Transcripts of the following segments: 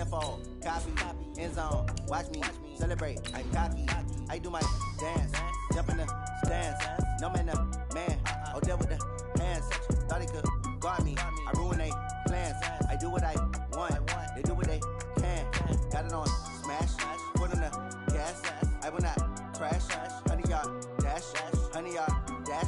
tenfold, copy, end zone, watch me celebrate, I cocky, I do my dance, jump in the stands, no man, man, oh, there with the hands, thought he could guard me, I ruin they plans, I do what I want, they do what they can, got it on smash, put on the gas, I will not crash, 100 yard dash, 100 yard dash,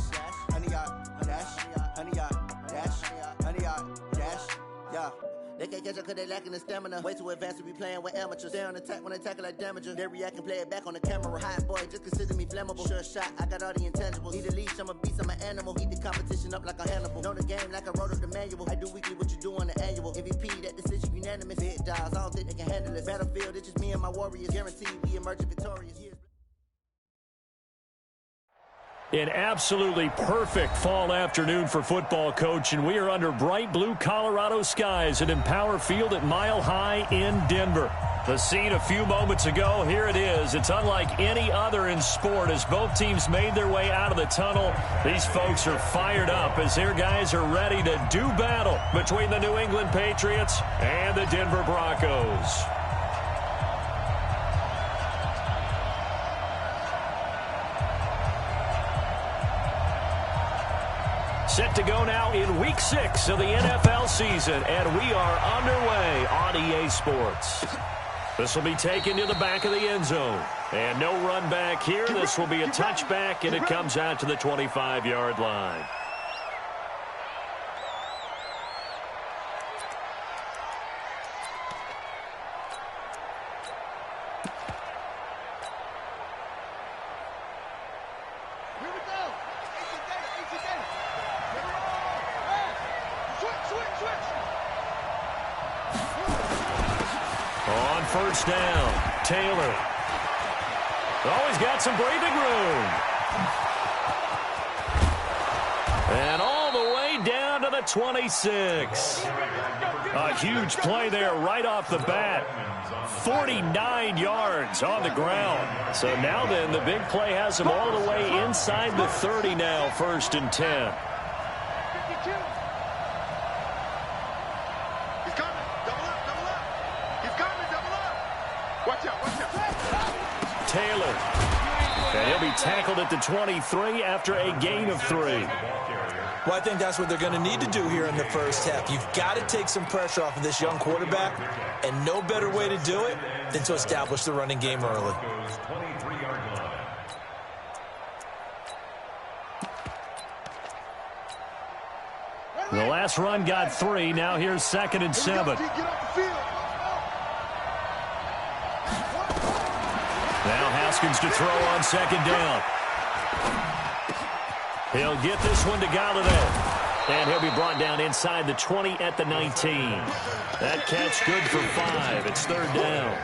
100 yard dash, 100 yard dash, 100 yard dash, yeah. They can't catch up cause they lacking the stamina. Way too advanced to be playing with amateurs. Stay on attack when they tackle like damager. They react and play it back on the camera. Hot boy, just consider me flammable. Sure shot, I got all the intangibles. Need a leash, I'm a beast, I'm an animal. Eat the competition up like a Hannibal. Know the game like I wrote up the manual. I do weekly what you do on the annual. MVP, that decision unanimous. Big dials, I don't think they can handle it. Battlefield, it's just me and my warriors. Guaranteed we emerging victorious. An absolutely perfect fall afternoon for football, Coach, and we are under bright blue Colorado skies at Empower Field at Mile High in Denver. The scene a few moments ago, here it is. It's unlike any other in sport as both teams made their way out of the tunnel. These folks are fired up as their guys are ready to do battle between the New England Patriots and the Denver Broncos. Set to go now in Week 6 of the NFL season, and we are underway on EA Sports. This will be taken to the back of the end zone. And no run back here. This will be a touchback, and it comes out to the 25-yard line. First down, Taylor. Oh, he's got some breathing room. And all the way down to the 26. A huge play there right off the bat. 49 yards on the ground. So now then, the big play has him all the way inside the 30 now, 1st and 10. Taylor. And he'll be tackled at the 23 after a gain of 3. Well, I think that's what they're going to need to do here in the first half. You've got to take some pressure off of this young quarterback, and no better way to do it than to establish the running game early. The last run got 3. Now here's 2nd and 7. Now Haskins to throw on 2nd down. He'll get this one to Galladay. And he'll be brought down inside the 20 at the 19. That catch good for 5. It's 3rd down.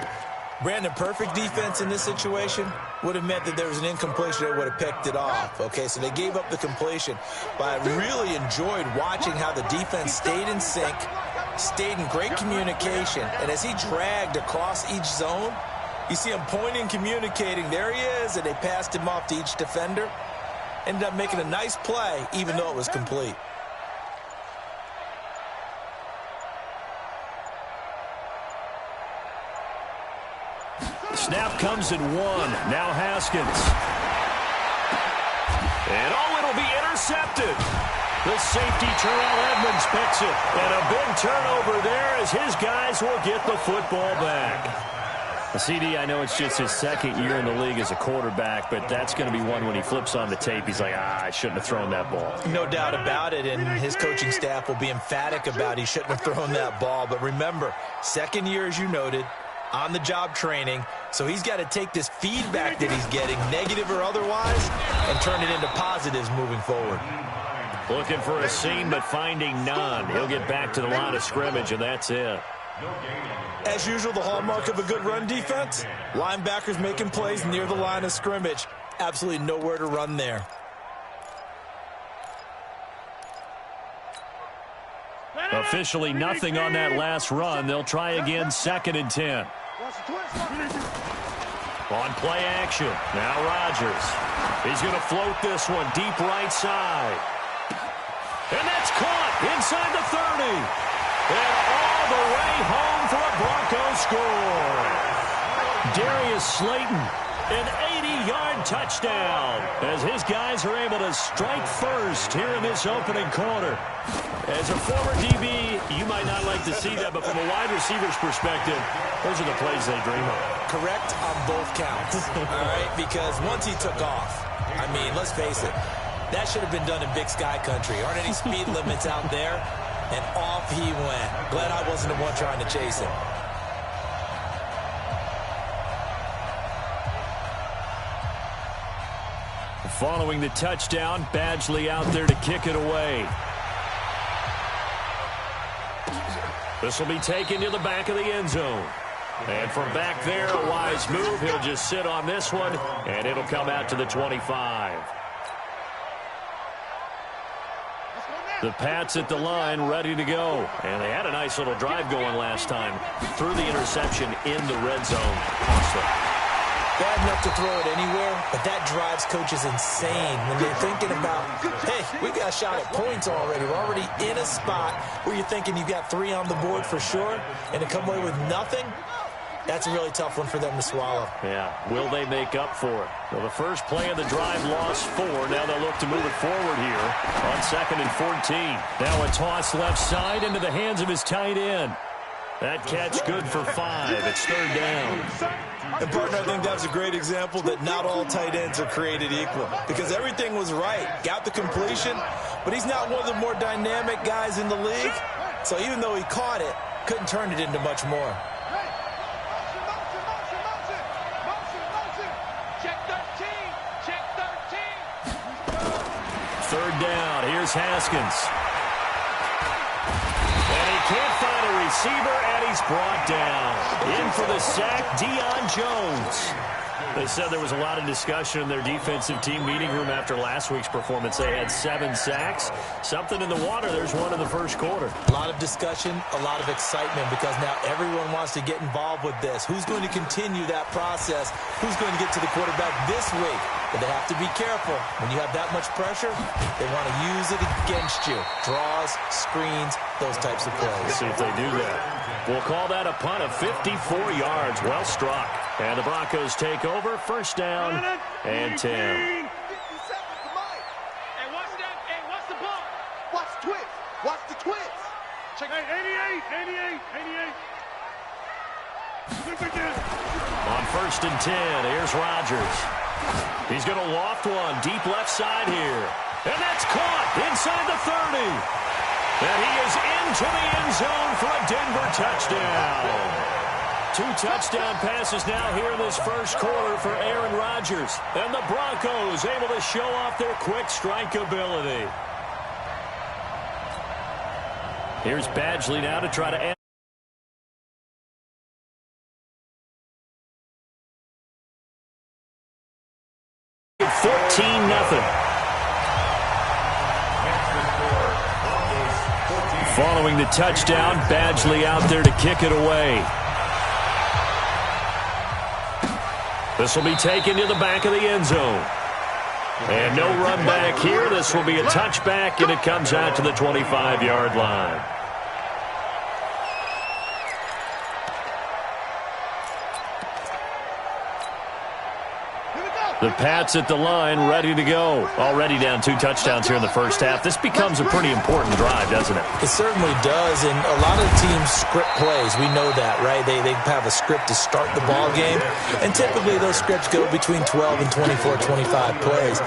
Brandon, perfect defense in this situation would have meant that there was an incompletion that would have picked it off. Okay, so they gave up the completion. But I really enjoyed watching how the defense stayed in sync, stayed in great communication. And as he dragged across each zone, you see him pointing, communicating. There he is, and they passed him off to each defender. Ended up making a nice play, even though it was complete. Snap comes at 1. Now Haskins. And it'll be intercepted. The safety, Terrell Edmonds, picks it. And a big turnover there as his guys will get the football back. CD, I know it's just his 2nd year in the league as a quarterback, but that's going to be one when he flips on the tape. He's like, I shouldn't have thrown that ball. No doubt about it, and his coaching staff will be emphatic about he shouldn't have thrown that ball. But remember, 2nd year, as you noted, on-the-job training, so he's got to take this feedback that he's getting, negative or otherwise, and turn it into positives moving forward. Looking for a seam, but finding none. He'll get back to the line of scrimmage, and that's it. As usual, the hallmark of a good run defense, linebackers making plays near the line of scrimmage. Absolutely nowhere to run there. Officially nothing on that last run. They'll try again, 2nd and 10. On play action. Now Rodgers. He's going to float this one deep right side. And that's caught inside the 30. And all the way home for a Broncos score. Darius Slayton, an 80-yard touchdown, as his guys are able to strike first here in this opening quarter. As a former DB, you might not like to see that, but from a wide receiver's perspective, those are the plays they dream of. Correct on both counts, all right? Because once he took off, I mean, let's face it, that should have been done in Big Sky country. Aren't any speed limits out there? And off he went. Glad I wasn't the one trying to chase him. Following the touchdown, Badgley out there to kick it away. This will be taken to the back of the end zone. And from back there, a wise move. He'll just sit on this one, and it'll come out to the 25. The Pats at the line, ready to go. And they had a nice little drive going last time. Threw the interception in the red zone. Bad enough to throw it anywhere, but that drives coaches insane when they're thinking about, hey, we've got a shot at points already. We're already in a spot where you're thinking you've got 3 on the board for sure, and to come away with nothing, that's a really tough one for them to swallow. Yeah, will they make up for it? Well, the first play of the drive lost 4. Now they'll look to move it forward here on 2nd and 14. Now a toss left side into the hands of his tight end. That catch good for 5. It's 3rd down. And, partner, I think that was a great example that not all tight ends are created equal, because everything was right. Got the completion, but he's not one of the more dynamic guys in the league. So even though he caught it, couldn't turn it into much more. Third down. Here's Haskins. And he can't find a receiver, and he's brought down. In for the sack, Deion Jones. They said there was a lot of discussion in their defensive team meeting room after last week's performance. They had 7 sacks. Something in the water. There's one in the first quarter. A lot of discussion, a lot of excitement, because now everyone wants to get involved with this. Who's going to continue that process? Who's going to get to the quarterback this week? But they have to be careful. When you have that much pressure, they want to use it against you. Draws, screens, those types of plays. Let's see if they do that. We'll call that a punt of 54 yards. Well struck. And the Broncos take over. First down and 10. Hey, watch that. Hey, watch the ball. Watch the twist. Watch the twist. Check. Hey, 88. On 1st and 10, here's Rodgers. He's going to loft one deep left side here. And that's caught inside the 30. And he is into the end zone for a Denver touchdown. 2 touchdown passes now here in this first quarter for Aaron Rodgers. And the Broncos able to show off their quick strike ability. Here's Badgley now to try to end. 14-0. Following the touchdown, Badgley out there to kick it away. This will be taken to the back of the end zone. And no run back here. This will be a touchback, and it comes out to the 25-yard line. The Pats at the line, ready to go. Already down 2 touchdowns here in the first half. This becomes a pretty important drive, doesn't it? It certainly does, and a lot of teams script plays. We know that, right? They have a script to start the ball game, and typically those scripts go between 12 and 24, 25 plays.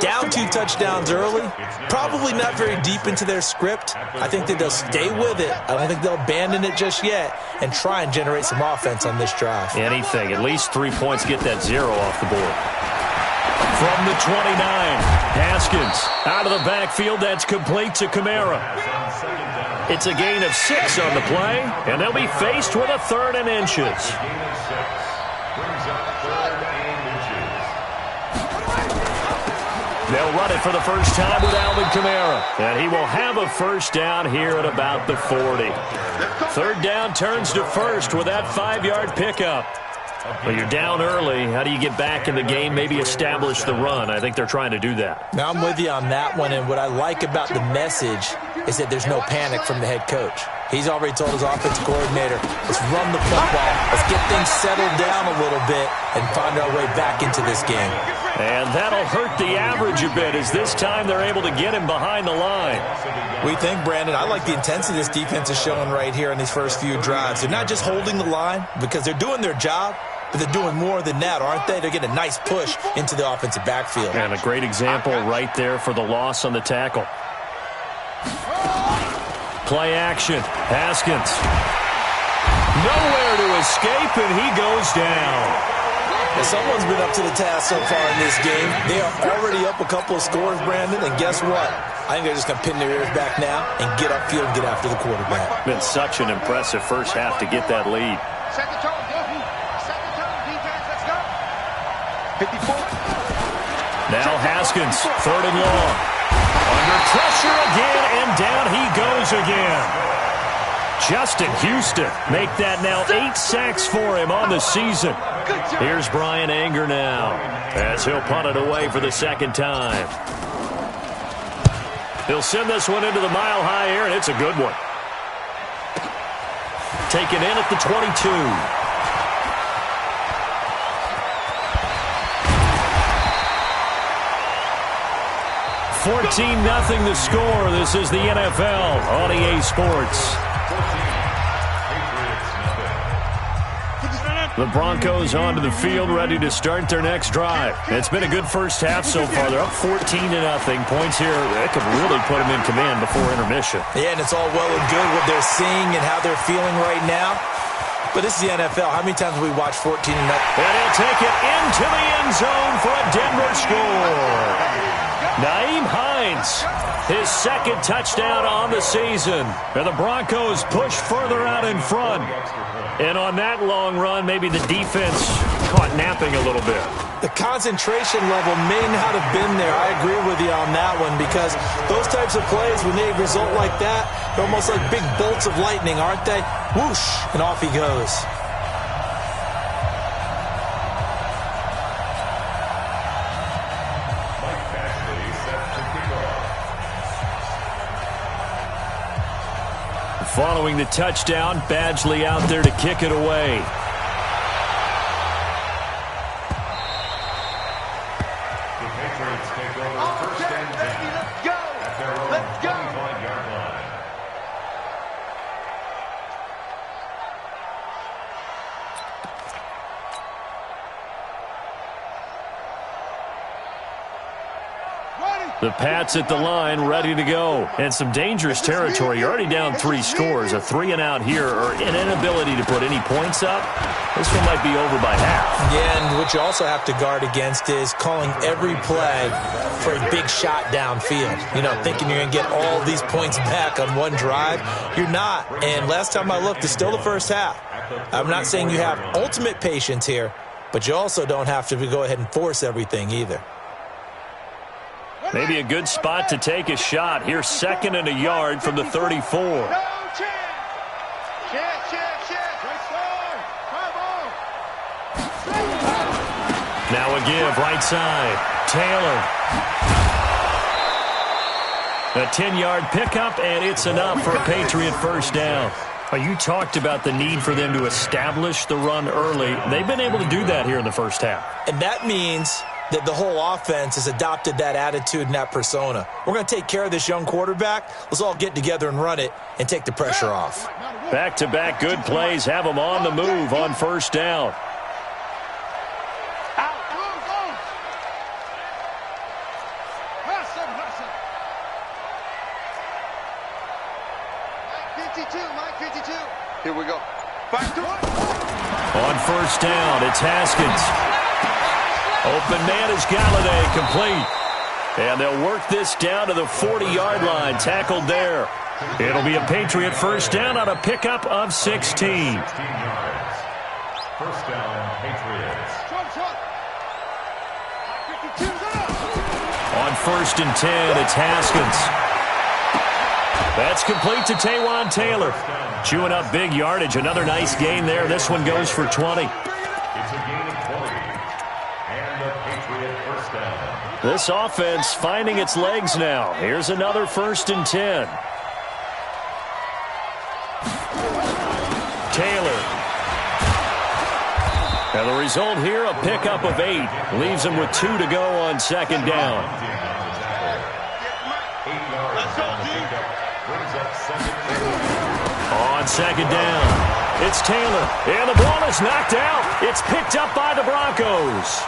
Down 2 touchdowns early, probably not very deep into their script. I think that they'll stay with it. I don't think they'll abandon it just yet and try and generate some offense on this drive. Anything. At least 3 points, get that 0 off the board. From the 29, Haskins out of the backfield. That's complete to Kamara. It's a gain of 6 on the play, and they'll be faced with a 3rd and inches. They'll run it for the first time with Alvin Kamara. And he will have a first down here at about the 40. 3rd down turns to 1st with that 5-yard pickup. But you're down early. How do you get back in the game, maybe establish the run? I think they're trying to do that. Now I'm with you on that one, and what I like about the message is that there's no panic from the head coach. He's already told his offensive coordinator, let's run the football, let's get things settled down a little bit and find our way back into this game. And that'll hurt the average a bit as this time they're able to get him behind the line. We think, Brandon, I like the intensity this defense is showing right here in these first few drives. They're not just holding the line because they're doing their job, but they're doing more than that, aren't they? They're getting a nice push into the offensive backfield. And a great example right there for the loss on the tackle. Play action. Haskins. Nowhere to escape, and he goes down. Now, someone's been up to the task so far in this game. They are already up a couple of scores, Brandon, and guess what? I think they're just going to pin their ears back now and get upfield and get after the quarterback. Been such an impressive first half to get that lead. Set the tone, defense, let's go. 54. Now Haskins, 3rd and long. Under pressure again, and down he goes again. Justin Houston make that now 8 sacks for him on the season. Here's Brian Anger now as he'll punt it away for the second time. He'll send this one into the mile-high air, and it's a good one. Taken in at the 22. 14-0 the score. This is the NFL on EA Sports. The Broncos onto the field, ready to start their next drive. It's been a good first half so far. They're up 14-0. Points here, that could really put them in command before intermission. Yeah, and it's all well and good what they're seeing and how they're feeling right now. But this is the NFL. How many times have we watched 14-0? And he'll take it into the end zone for a Denver score. Nyheim Hines, his second touchdown on the season. And the Broncos push further out in front. And on that long run, maybe the defense caught napping a little bit. The concentration level may not have been there. I agree with you on that one because those types of plays, when they result like that, they're almost like big bolts of lightning, aren't they? Whoosh, and off he goes. Following the touchdown, Badgley out there to kick it away. The Patriots take over 1st and 10 at their own 25-yard line. The Pats at the line, ready to go. And some dangerous territory. You're already down 3 scores. A 3-and-out here, or an inability to put any points up. This one might be over by half. Yeah, and what you also have to guard against is calling every play for a big shot downfield. You know, thinking you're going to get all these points back on one drive. You're not. And last time I looked, it's still the first half. I'm not saying you have ultimate patience here, but you also don't have to go ahead and force everything either. Maybe a good spot to take a shot. Here's 2nd and a yard from the 34. No chance. Now a give, right side. Taylor. A 10-yard pickup, and it's enough for a Patriot first down. You talked about the need for them to establish the run early. They've been able to do that here in the first half. And that means that the whole offense has adopted that attitude and that persona. We're going to take care of this young quarterback. Let's all get together and run it and take the pressure off. Back-to-back good plays have them on the move on first down. Here we go. On first down, it's Haskins. Open man is Galladay, complete. And they'll work this down to the 40-yard line, tackled there. It'll be a Patriot first down on a pickup of 16. 16 yards. First down, Patriots. On 1st and 10, it's Haskins. That's complete to Taywan Taylor. Chewing up big yardage. Another nice gain there. This one goes for 20. It's a gain of 20. And the Patriot first down. This offense finding its legs now. Here's another 1st and 10. And the result here, a pickup of 8. Leaves them with 2 to go on second down. On second down, it's Taylor. And the ball is knocked out. It's picked up by the Broncos.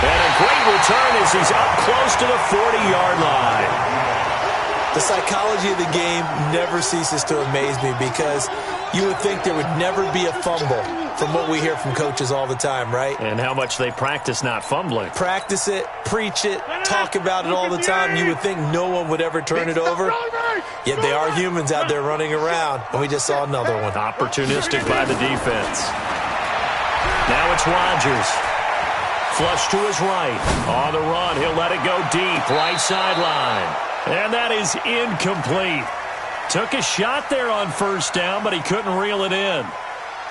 And a great return as he's up close to the 40-yard line. The psychology of the game never ceases to amaze me because you would think there would never be a fumble from what we hear from coaches all the time, right? And how much they practice not fumbling. Practice it, preach it, talk about it all the time. You would think no one would ever turn it over. Yet they are humans out there running around, and we just saw another one. Opportunistic by the defense. Now it's Rodgers. Flush to his right. On the run, he'll let it go deep. Right sideline. And that is incomplete. Took a shot there on first down, but he couldn't reel it in.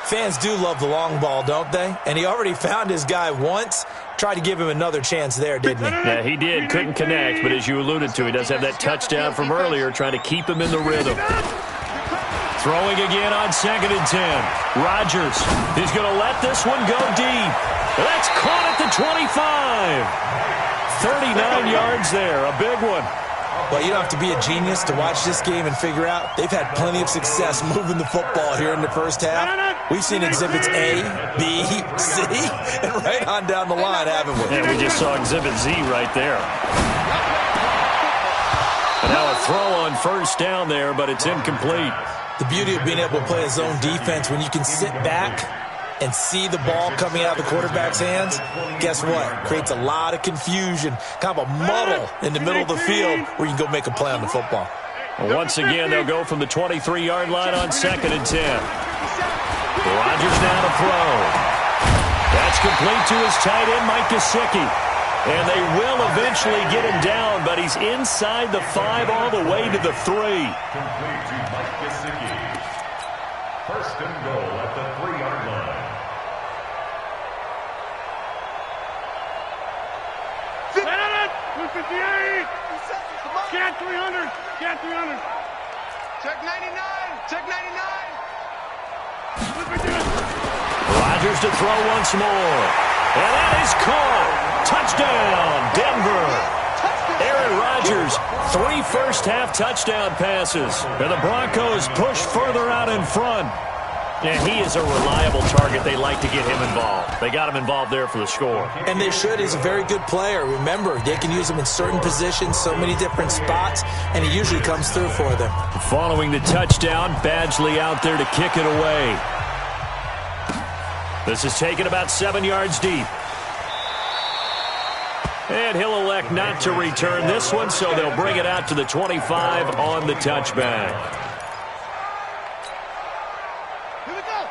Fans do love the long ball, don't they? And he already found his guy once. Tried to give him another chance there, didn't he? Yeah, he did. Couldn't connect, but as you alluded to, he does have that touchdown from earlier, trying to keep him in the rhythm. Throwing again on 2nd and 10. Rodgers, he's going to let this one go deep. That's caught at the 25. 39 yards there, a big one. Well, you don't have to be a genius to watch this game and figure out they've had plenty of success moving the football here in the first half. We've seen exhibits A, B, C, and right on down the line, haven't we? Yeah, we just saw exhibit Z right there. And now a throw on first down there, but it's incomplete. The beauty of being able to play a zone defense when you can sit back and see the ball coming out of the quarterback's hands, guess what? Creates a lot of confusion, kind of a muddle in the middle of the field where you can go make a play on the football. Well, once again, they'll go from the 23-yard line on 2nd and 10. Rodgers now to throw. That's complete to his tight end, Mike Gesicki. And they will eventually get him down, but he's inside the 5 all the way to the 3. Complete to Mike Gesicki. First and goal at the 3-yard line. Scan 300. Scan 300. Check 99. Check 99. Rodgers to throw once more. And that is caught. Touchdown, Denver. Aaron Rodgers, 3 first-half touchdown passes. And the Broncos push further out in front. And he is a reliable target. They like to get him involved. They got him involved there for the score. And they should. He's a very good player. Remember, they can use him in certain positions, so many different spots, and he usually comes through for them. Following the touchdown, Badgley out there to kick it away. This is taken about 7 yards deep. And he'll elect not to return this one, so they'll bring it out to the 25 on the touchback.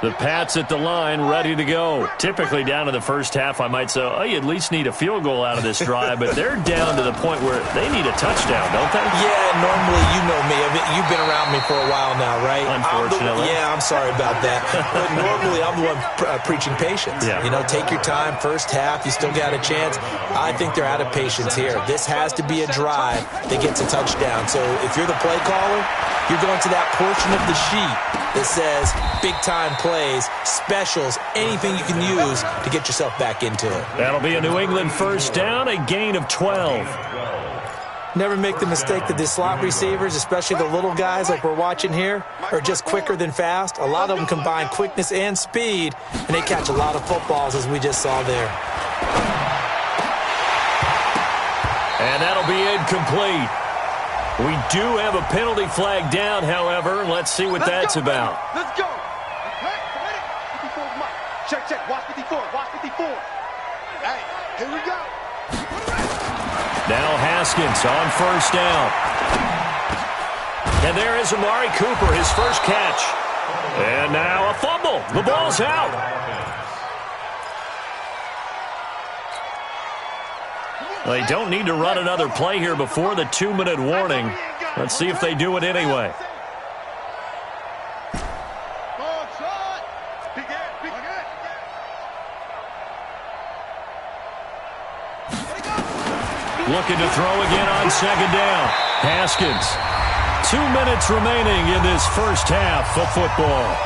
The Pats at the line, ready to go. Typically down to the first half, I might say, oh, you at least need a field goal out of this drive, but they're down to the point where they need a touchdown, don't they? Yeah, normally, you know me. You've been around me for a while now, right? Unfortunately. I'm sorry about that. But normally, I'm the one preaching patience. Yeah. You know, take your time, first half, you still got a chance. I think they're out of patience here. This has to be a drive that gets a touchdown. So if you're the play caller, you're going to that portion of the sheet that says big-time plays, specials, anything you can use to get yourself back into it. That'll be a New England first down, a gain of 12. Never make the mistake that the slot receivers, especially the little guys like we're watching here, are just quicker than fast. A lot of them combine quickness and speed, and they catch a lot of footballs, as we just saw there. And that'll be incomplete. We do have a penalty flag down, however. Let's see what that's about. Let's go. Check, check. Watch 54. Watch 54. Hey, here we go. Now Haskins on first down. And there is Amari Cooper, his first catch. And now a fumble. The ball's out. They don't need to run another play here before the 2-minute warning. Let's see if they do it anyway. Looking to throw again on second down. Haskins. 2 minutes remaining in this first half of football.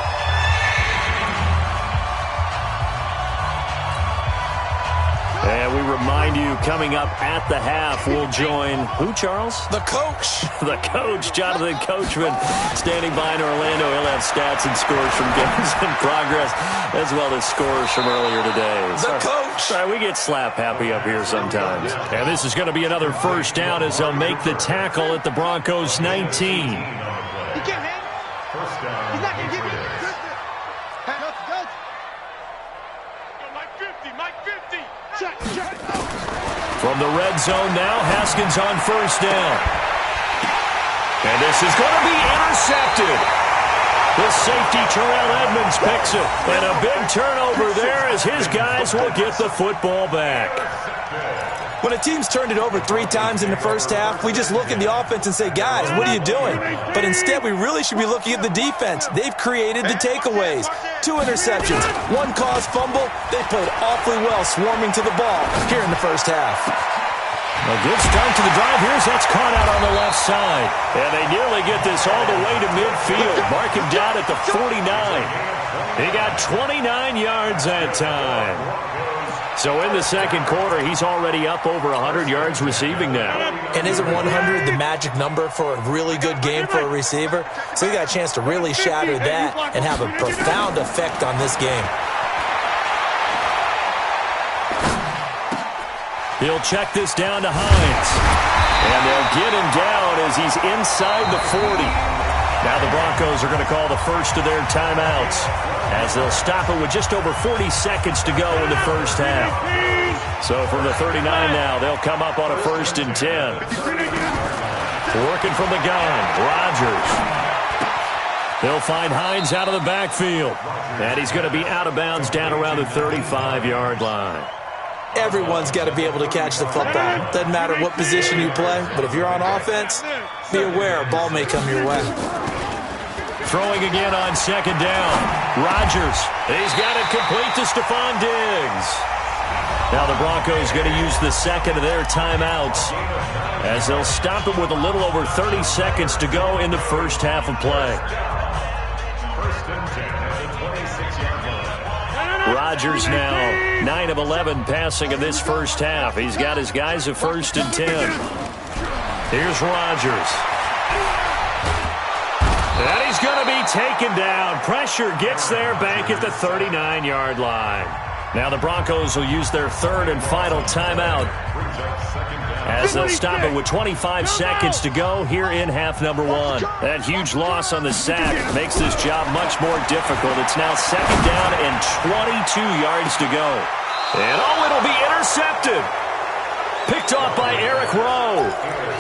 remind you, coming up at the half, we'll join who, Charles? The coach. The coach, Jonathan Coachman, standing by in Orlando. He'll have stats and scores from games in progress, as well as scores from earlier today. The coach. Sorry, we get slap happy up here sometimes. And this is going to be another first down as they'll make the tackle at the Broncos 19. He can't hang. First down. He's not going to give you this. Good. Mike 50, Mike 50. Check. From the red zone now, Haskins on first down. And this is going to be intercepted. The safety, Terrell Edmonds, picks it. And a big turnover there as his guys will get the football back. When a team's turned it over 3 times in the first half, we just look at the offense and say, guys, what are you doing? But instead, we really should be looking at the defense. They've created the takeaways. 2 interceptions, 1 caused fumble. They played awfully well swarming to the ball here in the first half. A good start to the drive. That's caught out on the left side. And they nearly get this all the way to midfield. Mark him down at the 49. He got 29 yards that time. So in the second quarter, he's already up over 100 yards receiving now. And isn't 100 the magic number for a really good game for a receiver? So he got a chance to really shatter that and have a profound effect on this game. He'll check this down to Hines. And they'll get him down as he's inside the 40. Now the Broncos are going to call the first of their timeouts as they'll stop it with just over 40 seconds to go in the first half. So from the 39 now, they'll come up on a 1st and 10. Working from the gun, Rodgers. They'll find Hines out of the backfield. And he's going to be out of bounds down around the 35-yard line. Everyone's got to be able to catch the football. Doesn't matter what position you play, but if you're on offense, be aware a ball may come your way. Throwing again on second down. Rodgers. He's got it complete to Stephon Diggs. Now the Broncos going to use the second of their timeouts as they'll stop it with a little over 30 seconds to go in the first half of play. First and 10 at the 26-yard line. Rodgers now 9 of 11 passing in this first half. He's got his guys at 1st and 10. Here's Rodgers. And he's going to be taken down. Pressure gets there back at the 39-yard line. Now the Broncos will use their 3rd and final timeout as they'll stop it with 25 seconds to go here in half number 1. That huge loss on the sack makes this job much more difficult. It's now 2nd down and 22 yards to go. And it'll be intercepted. Picked off by Eric Rowe.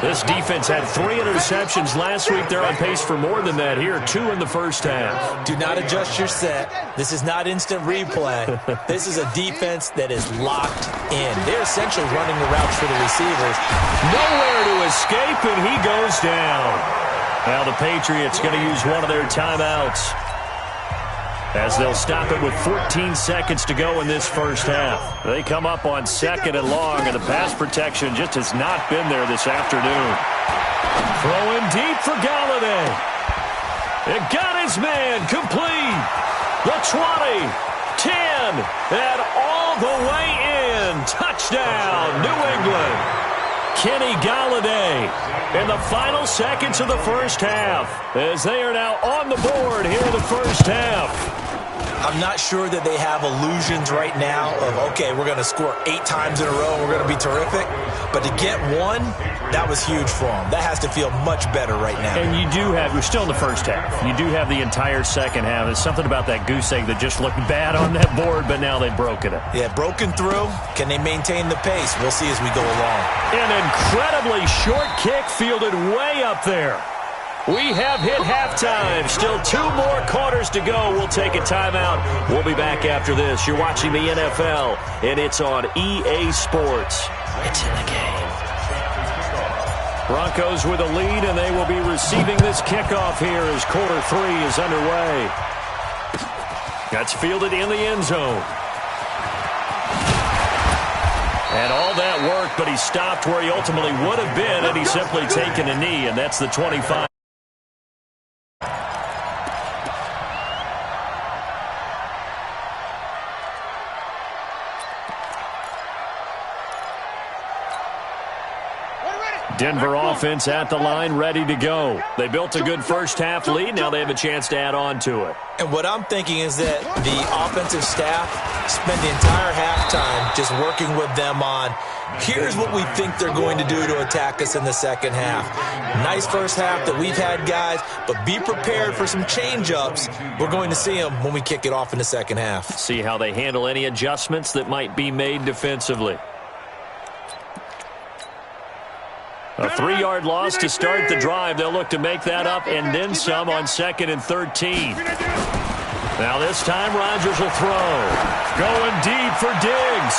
This defense had 3 interceptions last week. They're on pace for more than that here. 2 in the first half. Do not adjust your set. This is not instant replay. This is a defense that is locked in. They're essentially running the routes for the receivers. Nowhere to escape, and he goes down. Now the Patriots going to use one of their timeouts as they'll stop it with 14 seconds to go in this first half. They come up on 2nd and long, and the pass protection just has not been there this afternoon. Throwing deep for Galladay. It got his man complete. The 20, 10, and all the way in. Touchdown, New England. Kenny Galladay in the final seconds of the first half as they are now on the board here in the first half. I'm not sure that they have illusions right now of, okay, we're going to score 8 times in a row and we're going to be terrific. But to get 1, that was huge for them. That has to feel much better right now. And we're still in the first half. You do have the entire second half. There's something about that goose egg that just looked bad on that board, but now they've broken it. Yeah, broken through. Can they maintain the pace? We'll see as we go along. An incredibly short kick fielded way up there. We have hit halftime. Still 2 more quarters to go. We'll take a timeout. We'll be back after this. You're watching the NFL, and it's on EA Sports. It's in the game. Broncos with a lead, and they will be receiving this kickoff here as quarter 3 is underway. That's fielded in the end zone. And all that worked, but he stopped where he ultimately would have been, and he's simply taken a knee, and that's the 25. Denver offense at the line, ready to go. They built a good first-half lead. Now they have a chance to add on to it. And what I'm thinking is that the offensive staff spent the entire halftime just working with them on, here's what we think they're going to do to attack us in the second half. Nice first half that we've had, guys, but be prepared for some change-ups. We're going to see them when we kick it off in the second half. See how they handle any adjustments that might be made defensively. A 3-yard loss to start the drive. They'll look to make that up and then some on 2nd and 13. Now this time Rodgers will throw. Going deep for Diggs.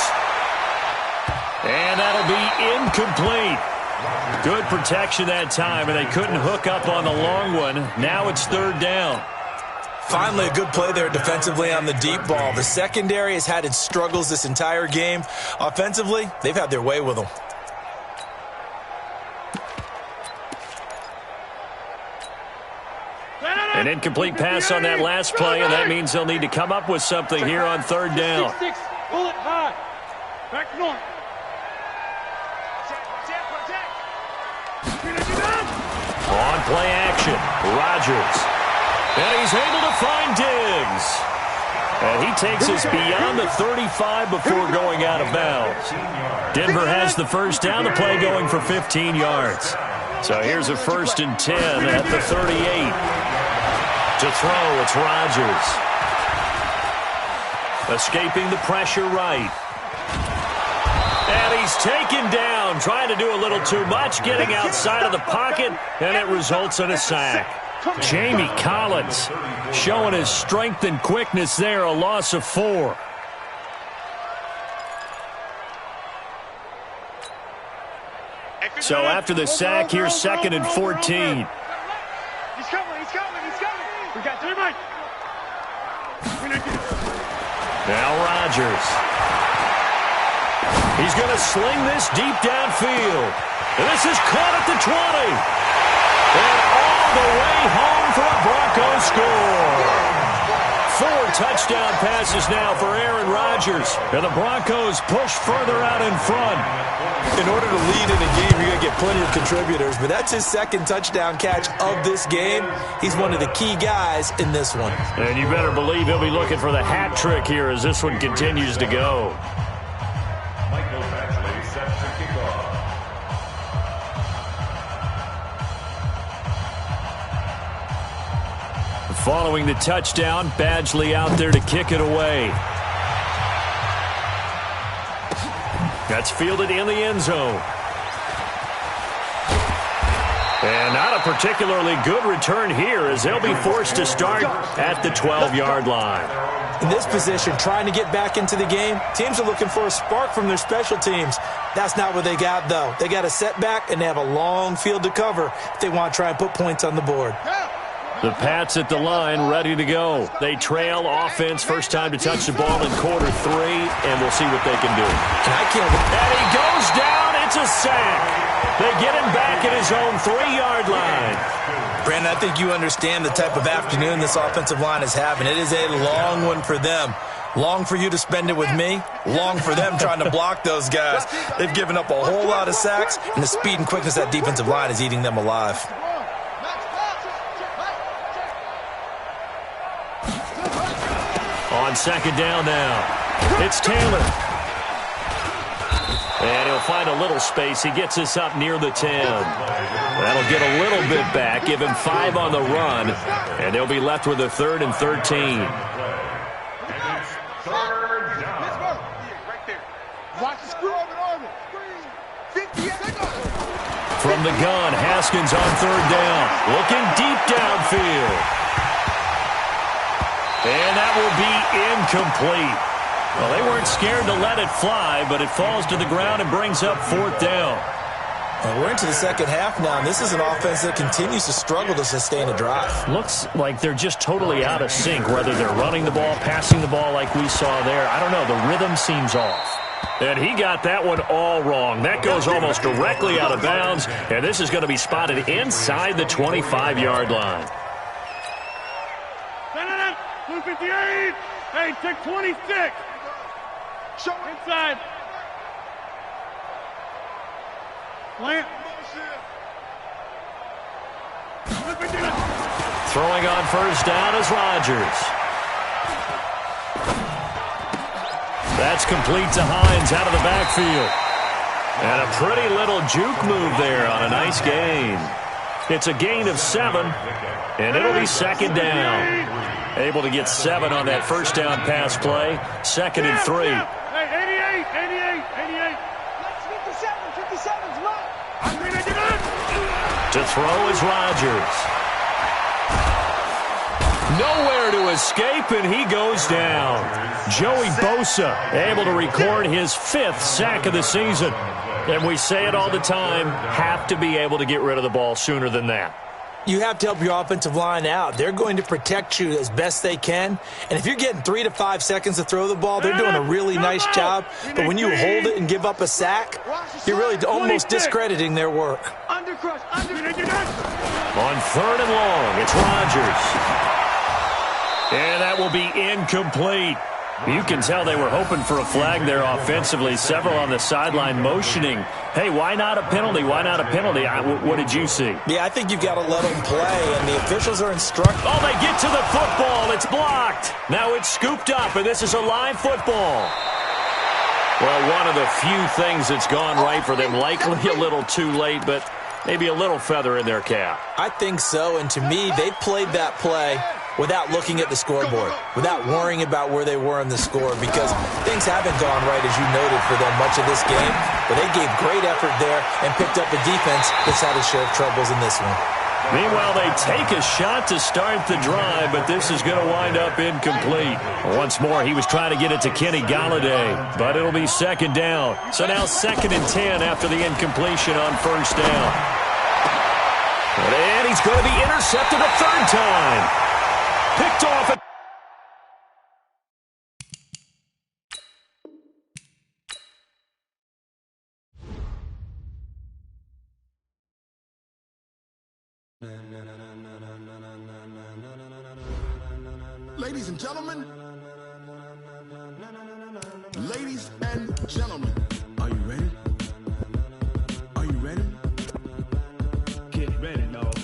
And that'll be incomplete. Good protection that time, and they couldn't hook up on the long one. Now it's 3rd down. Finally, a good play there defensively on the deep ball. The secondary has had its struggles this entire game. Offensively, they've had their way with them. An incomplete pass on that last play, and that means they'll need to come up with something here on 3rd down. Pull it high. Back north. On play action, Rodgers. And he's able to find Diggs. And he takes us beyond the 35 before going out of bounds. Denver has the first down, the play going for 15 yards. So here's a 1st and 10 at the 38. To throw, it's Rodgers. Escaping the pressure right. And he's taken down, trying to do a little too much, getting outside of the pocket, and it results in a sack. Jamie Collins showing his strength and quickness there, a loss of 4. So after the sack, here's 2nd and 14. He's coming. We got 3 minutes. Now Rodgers. He's going to sling this deep downfield. And this is caught at the 20. And all the way home for a Broncos score. 4 touchdown passes now for Aaron Rodgers. And the Broncos push further out in front. In order to lead in a game, you're going to get plenty of contributors, but that's his 2nd touchdown catch of this game. He's one of the key guys in this one. And you better believe he'll be looking for the hat trick here as this one continues to go. Michael Badgley set to kick off. Following the touchdown, Badgley out there to kick it away. That's fielded in the end zone. And not a particularly good return here as they'll be forced to start at the 12-yard line. In this position, trying to get back into the game, teams are looking for a spark from their special teams. That's not what they got, though. They got a setback, and they have a long field to cover if they want to try and put points on the board. The Pats at the line, ready to go. They trail offense, first time to touch the ball in quarter 3, and we'll see what they can do. And he goes down. It's a sack. They get him back at his own 3-yard line. Brandon, I think you understand the type of afternoon this offensive line is having. It is a long one for them. Long for you to spend it with me. Long for them trying to block those guys. They've given up a whole lot of sacks, and the speed and quickness of that defensive line is eating them alive. On 2nd down now, it's Taylor. And he'll find a little space. He gets us up near the 10. That'll get a little bit back, give him 5 on the run, and they'll be left with a 3rd and 13. From the gun, Haskins on 3rd down, looking deep downfield. And that will be incomplete. Well, they weren't scared to let it fly, but it falls to the ground and brings up 4th down. Well, we're into the second half now, and this is an offense that continues to struggle to sustain a drive. Looks like they're just totally out of sync, whether they're running the ball, passing the ball like we saw there. I don't know. The rhythm seems off. And he got that one all wrong. That goes almost directly out of bounds, and this is going to be spotted inside the 25-yard line. 258. Hey, take 26. Show inside. Plant. Throwing on first down is Rodgers. That's complete to Hines out of the backfield. And a pretty little juke move there on a nice gain. It's a gain of 7, and it'll be second down. Able to get 7 on that first down pass play. 2nd and 3. Hey, 88. 57's left. To throw is Rodgers. Nowhere to escape, and he goes down. Joey Bosa able to record his 5th sack of the season. And we say it all the time, have to be able to get rid of the ball sooner than that. You have to help your offensive line out. They're going to protect you as best they can. And if you're getting 3 to 5 seconds to throw the ball, they're doing a really nice job. But when you hold it and give up a sack, you're really almost discrediting their work. On 3rd and long, it's Rodgers. And that will be incomplete. You can tell they were hoping for a flag there offensively. Several on the sideline motioning. Hey, why not a penalty? Why not a penalty? What did you see? Yeah, I think you've got to let them play, and the officials are instructed. Oh, they get to the football. It's blocked. Now it's scooped up, and this is a live football. Well, one of the few things that's gone right for them. Likely a little too late, but maybe a little feather in their cap. I think so, and to me, they played that play without looking at the scoreboard, without worrying about where they were in the score, because things haven't gone right, as you noted, for them much of this game. But they gave great effort there and picked up a defense that's had a share of troubles in this one. Meanwhile, they take a shot to start the drive, but this is going to wind up incomplete. Once more, he was trying to get it to Kenny Golladay, but it'll be second down. So now 2nd and 10 after the incompletion on first down. And he's going to be intercepted a 3rd time. Picked off it. Ladies and gentlemen, are you ready? Are you ready? Get ready, dog.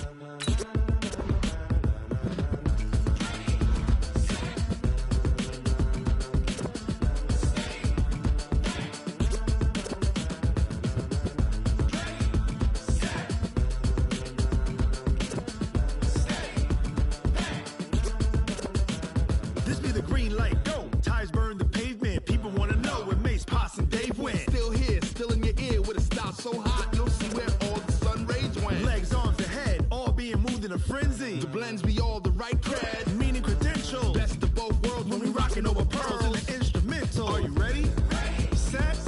This be the green light, go. Tires burn the pavement. People want to know where Mace, Potts, and Dave went. Still here, still in your ear with a style so hot, you'll see where all the sun rays went. Legs, arms, and head, all being moved in a frenzy. The blends be all the right cred, meaning credentials. Best of both worlds when we rockin' over pearls in the instrumental. Are you ready? Set,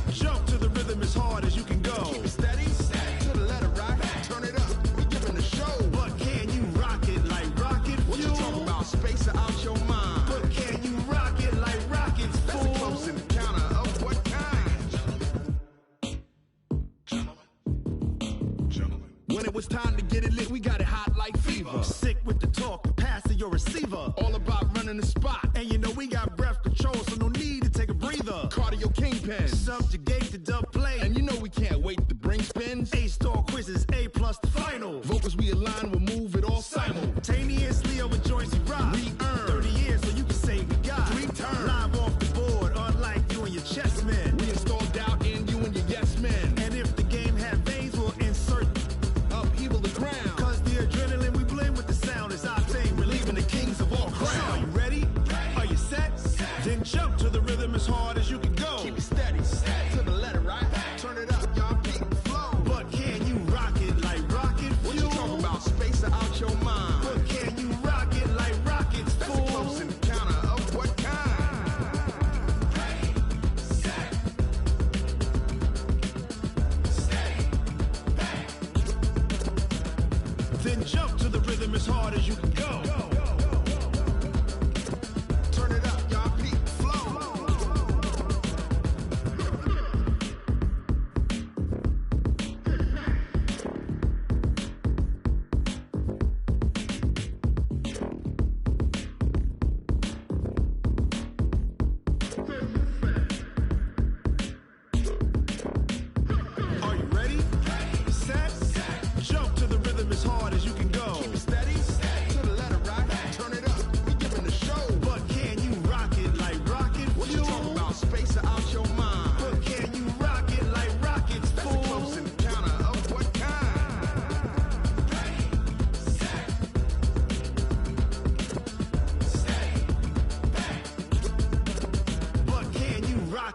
jump to the rhythm as hard as you can go. Keep it steady, to the letter rock, turn it up, we giving the show. But can you rock it like rocket fuel? What you talking about, space or out your mind? But can you rock it like rockets, fool? That's a close encounter of what kind? Gentlemen. When it was time to get it lit, we got it hot like fever. Sick with the talk, pass to your receiver. All about running the spot. And you know we got breath control, so no need to take a breather. Cardio kingpin, subjugate the dub play. And you know we can't wait to bring spins. A-star quizzes, A+ the final. Vocals we align, we'll move it all simultaneously over joints we rock. We earn 30 years, so you can say we got 3 turns. Live off the board, unlike you and your chess men. We install doubt in you and your yes men. And if the game had veins, we'll insert upheaval the ground. Cause the adrenaline we blend with the sound is our thing, relieving the kings of all crowns. So are you ready? Are you set? Then jump to the rhythm as hard as you can go. Keep it steady, to the letter, right? Turn it up, y'all. Keep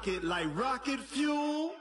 rocket like rocket fuel.